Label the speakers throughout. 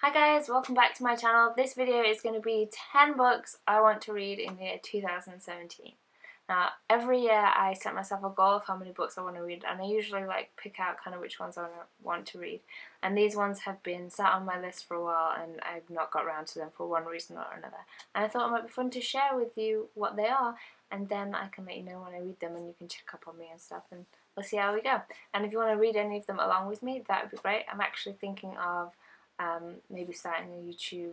Speaker 1: Hi guys, welcome back to my channel. This video is going to be 10 books I want to read in the year 2017. Now, every year I set myself a goal of how many books I want to read, and I usually pick out kind of which ones I want to read. And these ones have been sat on my list for a while and I've not got around to them for one reason or another. And I thought it might be fun to share with you what they are, and then I can let you know when I read them and you can check up on me and stuff, and we'll see how we go. And if you want to read any of them along with me, that would be great. I'm actually thinking of maybe starting a YouTube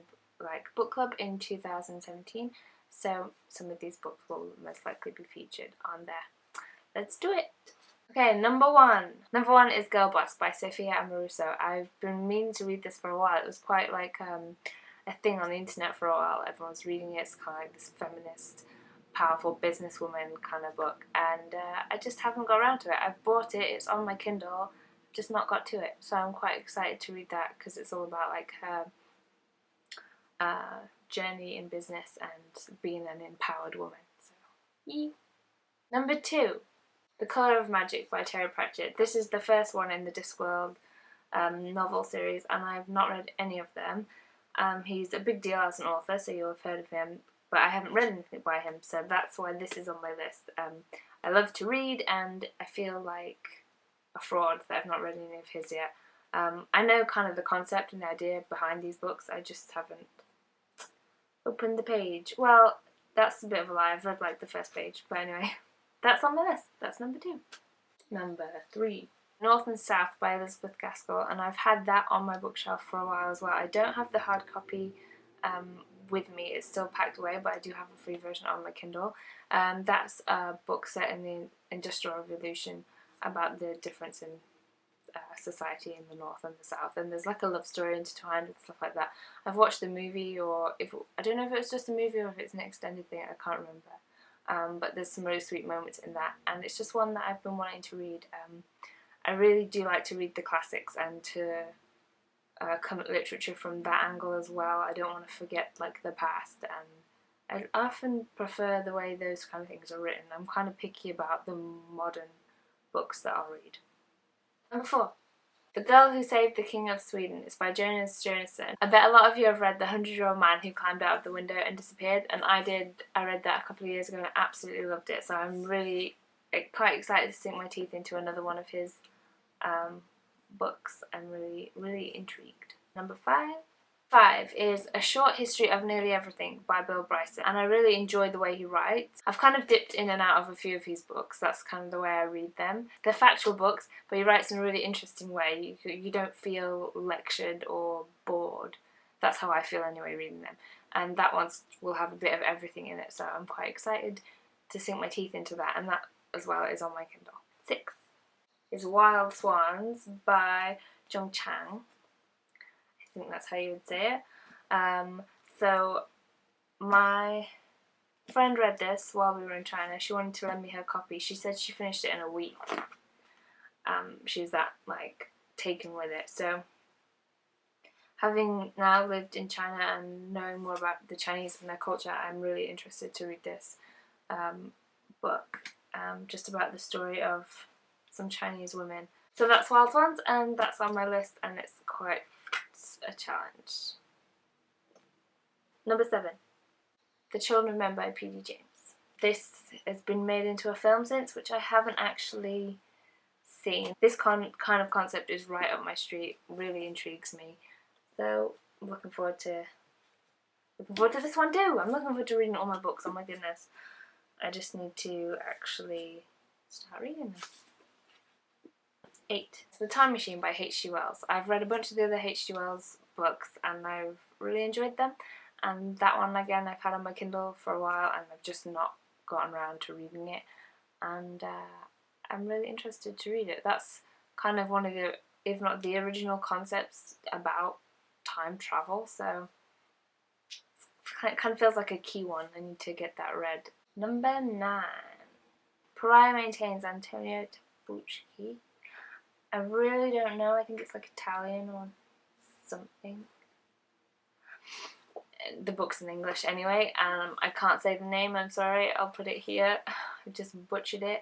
Speaker 1: book club in 2017, so some of these books will most likely be featured on there. Let's do it! Okay, number one is Girl Boss by Sophia Amoruso. I've been meaning to read this for a while. It was quite a thing on the internet for a while. Everyone's reading it. It's kind of like this feminist, powerful businesswoman kind of book, and I just haven't got around to it. I've bought it, it's on my Kindle, just not got to it, so I'm quite excited to read that because it's all about her journey in business and being an empowered woman. So, yee. Number two, The Colour of Magic by Terry Pratchett. This is the first one in the Discworld novel series, and I've not read any of them. He's a big deal as an author, so you'll have heard of him, but I haven't read anything by him, so that's why this is on my list. I love to read, and I feel like a fraud that I've not read any of his yet. I know kind of the concept and the idea behind these books, I just haven't opened the page. Well, that's a bit of a lie, I've read the first page, but anyway, that's on my list. That's number two. Number three, North and South by Elizabeth Gaskell, and I've had that on my bookshelf for a while as well. I don't have the hard copy with me, it's still packed away, but I do have a free version on my Kindle. That's a book set in the Industrial Revolution about the difference in society in the North and the South, and there's a love story intertwined and stuff like that. I've watched the movie, or I don't know if it was just a movie or if it's an extended thing, I can't remember. But there's some really sweet moments in that, and it's just one that I've been wanting to read. I really do like to read the classics and to come at literature from that angle as well. I don't want to forget the past, and I often prefer the way those kind of things are written. I'm kind of picky about the modern books that I'll read. Number four, The Girl Who Saved the King of Sweden. It's by Jonas Jonasson. I bet a lot of you have read The 100-Year-Old Man Who Climbed Out of the Window and Disappeared, and I did. I read that a couple of years ago and I absolutely loved it, so I'm really quite excited to sink my teeth into another one of his books. I'm really intrigued. Number five is A Short History of Nearly Everything by Bill Bryson, and I really enjoy the way he writes. I've kind of dipped in and out of a few of his books. That's kind of the way I read them. They're factual books, but he writes in a really interesting way. You don't feel lectured or bored. That's how I feel anyway reading them. And that one will have a bit of everything in it, so I'm quite excited to sink my teeth into that, and that as well is on my Kindle. 6 is Wild Swans by Jung Chang. I think that's how you would say it. So my friend read this while we were in China. She wanted to lend me her copy. She said she finished it in a week. She was that taken with it. So having now lived in China and knowing more about the Chinese and their culture, I'm really interested to read this book, just about the story of some Chinese women. So that's Wild Swans, and that's on my list, and it's quite a challenge. Number 7, The Children of Men by P.D. James. This has been made into a film since, which I haven't actually seen. This kind of concept is right up my street, really intrigues me. So I'm looking forward to this one too. I'm looking forward to reading all my books, oh my goodness. I just need to actually start reading them. 8. It's The Time Machine by H.G. Wells. I've read a bunch of the other H.G. Wells books and I've really enjoyed them, and that one again I've had on my Kindle for a while and I've just not gotten around to reading it, and I'm really interested to read it. That's kind of one of the, if not the original concepts about time travel, so it kind of feels like a key one. I need to get that read. Number 9, Pariah Maintains Antonio Tabucchi. I really don't know, I think it's Italian or something. The book's in English anyway, I can't say the name, I'm sorry, I'll put it here. I just butchered it.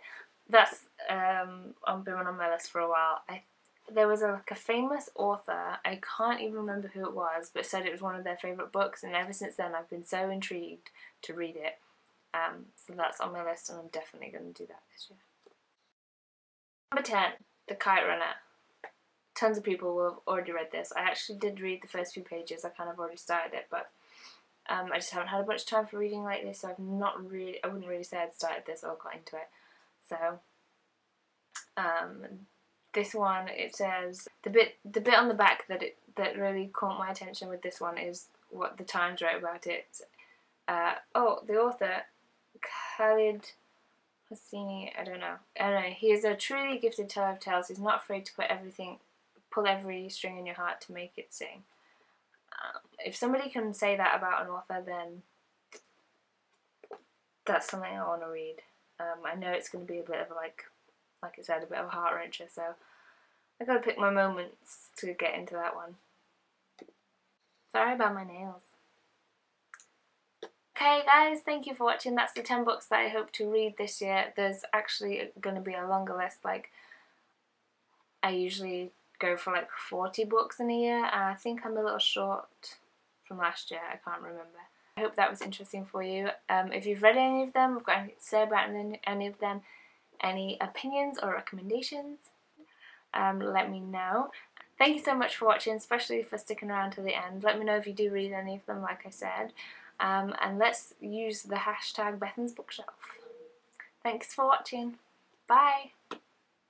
Speaker 1: That's been on my list for a while. I there was like a famous author, I can't even remember who it was, but said it was one of their favourite books, and ever since then I've been so intrigued to read it. So that's on my list, and I'm definitely going to do that this year. Number 10, The Kite Runner. Tons of people will have already read this. I actually did read the first few pages. I kind of already started it, but I just haven't had much time for reading lately, so I wouldn't really say I'd started this or got into it. So this one, it says the bit on the back that really caught my attention with this one is what the Times wrote about it. The author, Khalid Hosseini, I don't know. He is a truly gifted teller of tales. He's not afraid to pull every string in your heart to make it sing. If somebody can say that about an author, then that's something I want to read. I know it's going to be a bit of like I said, a bit of a heart wrencher, so I gotta pick my moments to get into that one. Sorry about my nails. Okay guys, thank you for watching. That's the 10 books that I hope to read this year. There's actually going to be a longer list. Like, I usually go for like 40 books in a year, and I think I'm a little short from last year. I can't remember. I hope that was interesting for you. If you've read any of them, I've got anything to say about any of them, any opinions or recommendations, let me know. Thank you so much for watching, especially for sticking around to the end. Let me know if you do read any of them, like I said. And let's use the hashtag Bethan's Bookshelf. Thanks for watching. Bye!